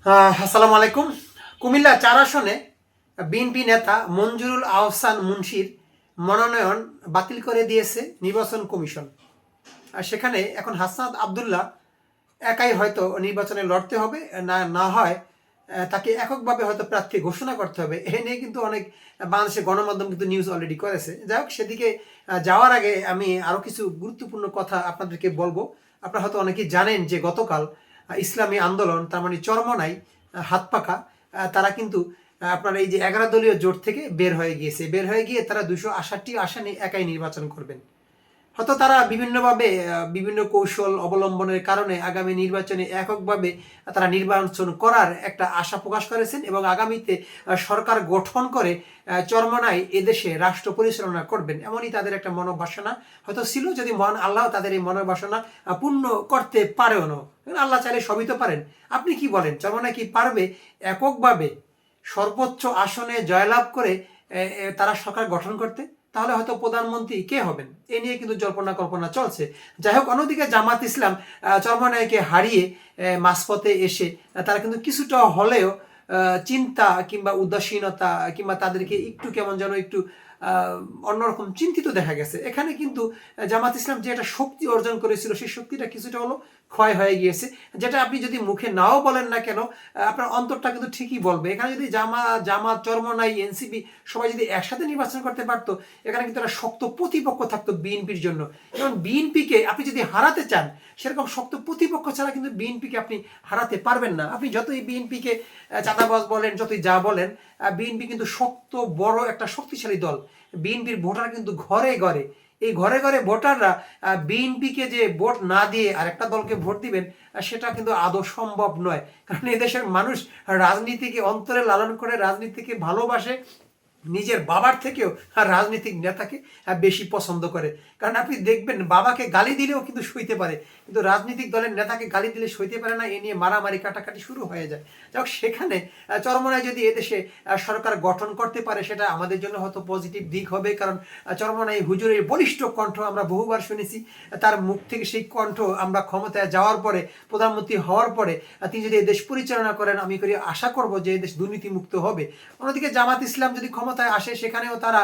আসসালামু আলাইকুম। কুমিল্লা ৪ আসনে বিএনপি নেতা মঞ্জুরুল আহসান মুন্সির মনোনয়ন বাতিল করে দিয়েছে নির্বাচন কমিশন। আর সেখানে এখন হাসনাত আবদুল্লাহ একাই হয়তো নির্বাচনে লড়তে হবে, না না হয় তাকে এককভাবে হয়তো প্রার্থী ঘোষণা করতে হবে। এ নিয়ে কিন্তু অনেক বাংলাদেশের গণমাধ্যম কিন্তু নিউজ অলরেডি করেছে। যাই হোক, সেদিকে যাওয়ার আগে আমি আরও কিছু গুরুত্বপূর্ণ কথা আপনাদেরকে বলবো। আপনারা হয়তো অনেকেই জানেন যে গতকাল ইসলামী আন্দোলন, তার মানে চরমনাই, হাতপাখা, তারা কিন্তু আপনার এই যে 11 দলীয় জোট থেকে বের হয়ে গিয়েছে। বের হয়ে গিয়ে তারা 268টি আসনে একাই নির্বাচন করবেন। হয়তো তারা বিভিন্নভাবে বিভিন্ন কৌশল অবলম্বনের কারণে আগামী নির্বাচনে এককভাবে তারা নির্বাচন করার একটা আশা প্রকাশ করেছেন এবং আগামীতে সরকার গঠন করে চরমনায় এদেশে রাষ্ট্র পরিচালনা করবেন, এমনই তাদের একটা মনোবাসনা হয়তো ছিল। যদি মহান আল্লাহ তাদের এই মনোবাসনা পূর্ণ করতে পারেও না, আল্লাহ চাইলে সবই তো পারেন। আপনি কি বলেন, চরমনায় কি পারবে এককভাবে সর্বোচ্চ আসনে জয়লাভ করে তারা সরকার গঠন করতে? তাহলে হয়তো প্রধানমন্ত্রী কে হবেন এ নিয়ে কিন্তু জল্পনা কল্পনা চলছে। যাই হোক, অন্যদিকে জামাত ইসলাম চরমনাইকে হারিয়ে মাঝপথে এসে তারা কিন্তু কিছুটা হলেও চিন্তা কিংবা উদাসীনতা কিংবা তাদেরকে একটু কেমন যেন একটু অন্যরকম চিন্তিত দেখা গেছে। এখানে কিন্তু জামাত ইসলাম যে একটা শক্তি অর্জন করেছিল সেই শক্তিটা কিছুটা হলো ক্ষয় হয়ে গিয়েছে, যেটা আপনি যদি মুখে নাও বলেন না কেন আপনার অন্তরটা কিন্তু ঠিকই বলবে। এখানে যদি জামাত চরমনাই এনসিপি সবাই যদি একসাথে নির্বাচন করতে পারতো, এখানে কিন্তু একটা শক্ত প্রতিপক্ষ থাকতো বিএনপির জন্য। এবং বিএনপিকে আপনি যদি হারাতে চান, সেরকম শক্ত প্রতিপক্ষ ছাড়া কিন্তু বিএনপিকে আপনি হারাতে পারবেন না। আপনি যতই বিএনপিকে চাঁদাবাজ বলেন, যতই যা বলেন, বিএনপি কিন্তু শক্ত বড় একটা শক্তিশালী দল। বিএনপির ভোটার কিন্তু ঘরে ঘরে, এই ঘরে ঘরে ভোটাররা বিএনপিকে যে ভোট না দিয়ে আরেকটা দলকে ভোট দিবেন, সেটা কিন্তু আদৌ সম্ভব নয়। কারণ এদেশের মানুষ রাজনীতিকে অন্তরে লালন করে, রাজনীতিকে ভালোবাসে, নিজের বাবার থেকেও রাজনৈতিক নেতাকে বেশি পছন্দ করে। কারণ আপনি দেখবেন বাবাকে গালি দিলেও কিন্তু সইতে পারে, কিন্তু রাজনৈতিক দলের নেতাকে গালি দিলে সইতে পারে না। এ নিয়ে মারামারি কাটাকাটি শুরু হয়ে যায়। যাই হোক, সেখানে চরমনায় যদি এদেশে সরকার গঠন করতে পারে, সেটা আমাদের জন্য হয়তো পজিটিভ দিক হবে। কারণ চরমনাই হুজুরের বলিষ্ঠ কণ্ঠ আমরা বহুবার শুনেছি। তার মুখ থেকে সেই কণ্ঠ আমরা ক্ষমতায় যাওয়ার পরে, প্রধানমন্ত্রী হওয়ার পরে তিনি যদি দেশ পরিচালনা করেন, আমি করি আশা করব যে দেশ দুর্নীতিমুক্ত হবে। অন্যদিকে জামাত ইসলাম যদি ক্ষমতায় আসে, সেখানেও তারা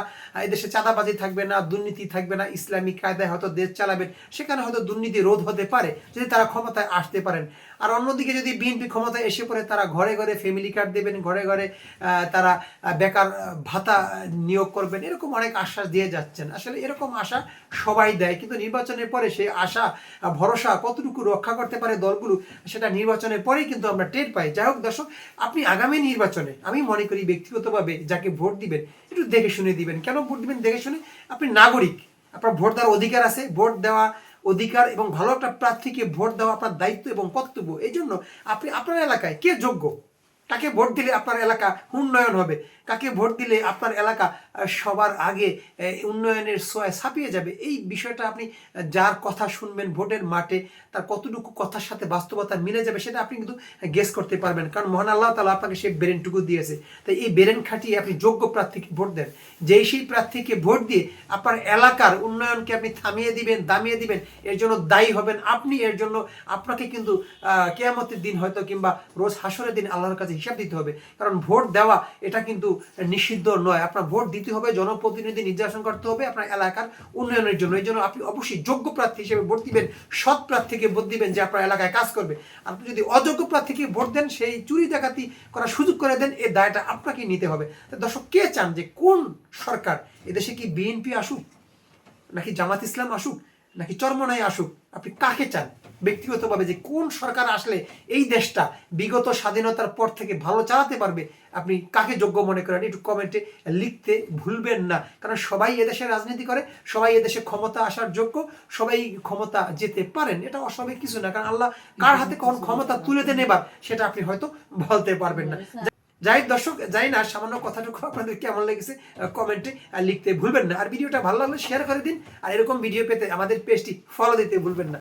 এদেশে চাঁদাবাজি থাকবে না, দুর্নীতি থাকবে না, ইসলামিক কায়দায় হয়তো দেশ চালাবেন। সেখানে হয়তো দুর্নীতি রোধ হতে পারে যদি তারা ক্ষমতায় আসতে পারেন। আর অন্যদিকে যদি বিএনপি ক্ষমতায় এসে পড়ে, তারা ঘরে ঘরে ফ্যামিলি কার্ড দেবেন, ঘরে ঘরে তারা বেকার ভাতা নিয়োগ করবেন, এরকম অনেক আশ্বাস দিয়ে যাচ্ছেন। আসলে এরকম আশা সবাই দেয়, কিন্তু নির্বাচনের পরে সেই আশা ভরসা কতটুকু রক্ষা করতে পারে দলগুলো, সেটা নির্বাচনের পরেই কিন্তু আমরা টের পাই। যাই হোক দর্শক, আপনি আগামী নির্বাচনে আমি মনে করি ব্যক্তিগতভাবে যাকে ভোট দিবেন একটু দেখে শুনে দিবেন। কেন ভোট দিবেন দেখে শুনে? আপনি নাগরিক, আপনার ভোট দেওয়ার অধিকার আছে। ভোট দেওয়া অধিকার এবং ভালো একটা প্রার্থীকে ভোট দেওয়া আপনার দায়িত্ব এবং কর্তব্য। এই জন্য আপনি আপনার এলাকায় কে যোগ্য, কাকে ভোট দিলে আপনার এলাকা উন্নয়ন হবে, কাকে ভোট দিলে আপনার এলাকা সবার আগে উন্নয়নের ছোঁয়ায় ছাপিয়ে যাবে, এই বিষয়টা আপনি যার কথা শুনবেন ভোটের মাঠে, তার কতটুকু কথার সাথে বাস্তবতা মিলে যাবে সেটা আপনি কিন্তু গেস করতে পারবেন। কারণ মহান আল্লাহ তাআলা আপনাকে সেই ব্রেনটুকু দিয়েছে। তাই এই ব্রেন খাটিয়ে আপনি যোগ্য প্রার্থীকে ভোট দেন। যেই সেই প্রার্থীকে ভোট দিয়ে আপনার এলাকার উন্নয়নকে আপনি থামিয়ে দিবেন, দামিয়ে দিবেন, এর জন্য দায়ী হবেন আপনি। এর জন্য আপনাকে কিন্তু কিয়ামতের দিন হয়তো কিংবা রোজ হাসরের দিন আল্লাহর কাছে হিসাব দিতে হবে। কারণ ভোট দেওয়া এটা কিন্তু নিষিদ্ধ নয়। আপনার ভোট দিতে হবে, জনপ্রতিনিধি নির্বাচন করতে হবে আপনার এলাকার উন্নয়নের জন্য। এই জন্য আপনি অবশ্যই যোগ্য প্রার্থী হিসেবে ভোট দিবেন, সৎ প্রার্থীকে ভোট দিবেন যে আপনার এলাকায় কাজ করবে। আপনি যদি অযোগ্য প্রার্থীকে ভোট দেন, সেই চুরি ডাকাতি করার সুযোগ করে দেন, এই দায়টা আপনাকেই নিতে হবে। দর্শক, কে চান যে কোন সরকার এদেশে, কি বিএনপি আসুক, নাকি জামাত ইসলাম আসুক, নাকি চরমনাই আসুক? আপনি কাকে চান ব্যক্তিগতভাবে, যে কোন সরকার আসলে এই দেশটা বিগত স্বাধীনতার পর থেকে ভালো চালাতে পারবে? আপনি কাকে যোগ্য মনে করেন একটু কমেন্টে লিখতে ভুলবেন না। কারণ সবাই এদেশে রাজনীতি করে, সবাই এদেশে ক্ষমতা আসার যোগ্য, সবাই ক্ষমতা যেতে পারেন, এটা অস্বাভাবিক কিছু না। কারণ আল্লাহ কার হাতে কোন ক্ষমতা তুলে দেন এবার, সেটা আপনি হয়তো বলতে পারবেন না। যাই দর্শক, যাই না, সামান্য কথাটুকু আপনাদের কেমন লেগেছে কমেন্টে লিখতে ভুলবেন না। আর ভিডিওটা ভালো লাগলে শেয়ার করে দিন। আর এরকম ভিডিও পেতে আমাদের পেজটি ফলো দিতে ভুলবেন না।